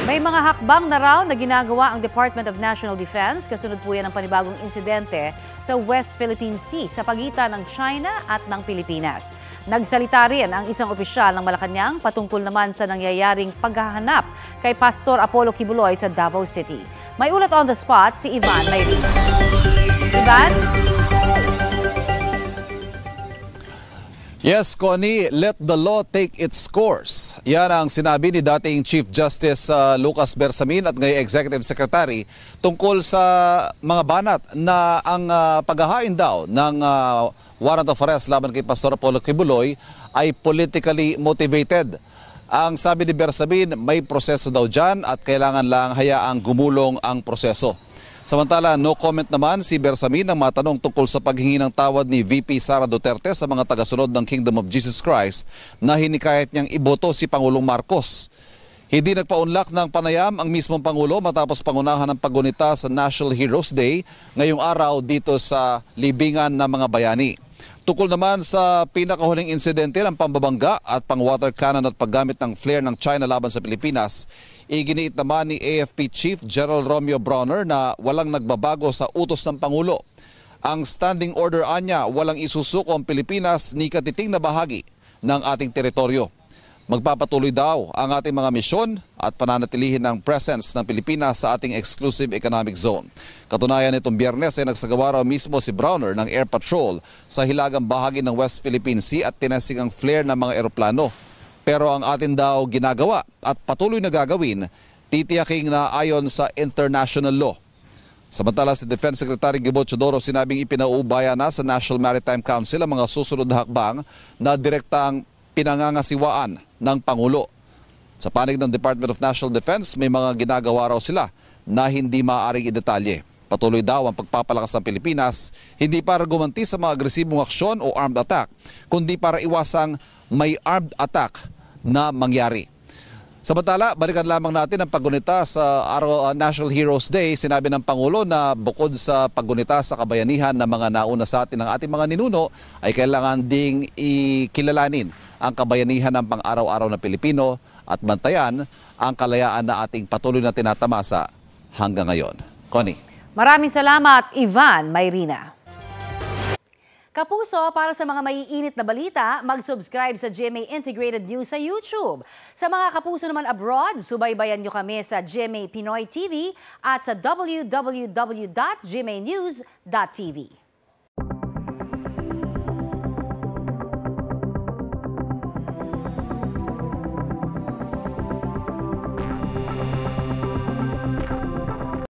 May mga hakbang na raw na ginagawa ang Department of National Defense kasunod po yan ng panibagong insidente sa West Philippine Sea sa pagitan ng China at ng Pilipinas. Nagsalita rin ang isang opisyal ng Malacanang patungkol naman sa nangyayaring paghahanap kay Pastor Apollo Kibuloy sa Davao City. May ulat on the spot si Ivan Mayrin. Ivan? Yes, Connie, let the law take its course. Yan ang sinabi ni dating Chief Justice Lucas Bersamin at ngayong Executive Secretary tungkol sa mga banat na ang paghahain daw ng warrant of arrest laban kay Pastor Apollo Kibuloy ay politically motivated. Ang sabi ni Bersamin, may proseso daw dyan at kailangan lang hayaang gumulong ang proseso. Samantala, no comment naman si Bersamin nang matanong tungkol sa paghingi ng tawad ni VP Sara Duterte sa mga tagasunod ng Kingdom of Jesus Christ na hinikayat niyang iboto si Pangulong Marcos. Hindi nagpaunlak ng panayam ang mismong Pangulo matapos pangunahan ng paggunita sa National Heroes Day ngayong araw dito sa libingan ng mga bayani. Tukol naman sa pinakahuling insidente ng pambabangga at pang-water cannon at paggamit ng flare ng China laban sa Pilipinas, iginiit naman ni AFP Chief General Romeo Brawner na walang nagbabago sa utos ng Pangulo. Ang standing order anya, walang isusuko ang Pilipinas ni katiting na bahagi ng ating teritoryo. Magpapatuloy daw ang ating mga misyon at pananatilihin ng presence ng Pilipinas sa ating exclusive economic zone. Katunayan nitong Biyernes ay nagsagawa raw mismo si Brawner ng air patrol sa hilagang bahagi ng West Philippine Sea at tinasig ang flare ng mga eroplano. Pero ang atin daw ginagawa at patuloy na gagawin, titiyaking na ayon sa international law. Samantala si Defense Secretary Gibo Chodoro sinabing ipinaubaya na sa National Maritime Council ang mga susunod na hakbang na direktang pinangangasiwaan ng Pangulo. Sa panig ng Department of National Defense, may mga ginagawa raw sila na hindi maaaring idetalye. Patuloy daw ang pagpapalakas ng Pilipinas, hindi para gumanti sa mga agresibong aksyon o armed attack, kundi para iwasang may armed attack na mangyari. Samantala, balikan lamang natin ang paggunita sa National Heroes Day. Sinabi ng Pangulo na bukod sa paggunita sa kabayanihan ng mga nauna sa atin ng ating mga ninuno, ay kailangan ding ikilalanin ang kabayanihan ng pang-araw-araw na Pilipino at bantayan ang kalayaan na ating patuloy na tinatamasa hanggang ngayon. Connie. Maraming salamat, Ivan Mayrina. Kapuso, para sa mga maiinit na balita, mag-subscribe sa GMA Integrated News sa YouTube. Sa mga kapuso naman abroad, subaybayan nyo kami sa GMA Pinoy TV at sa www.gmanews.tv.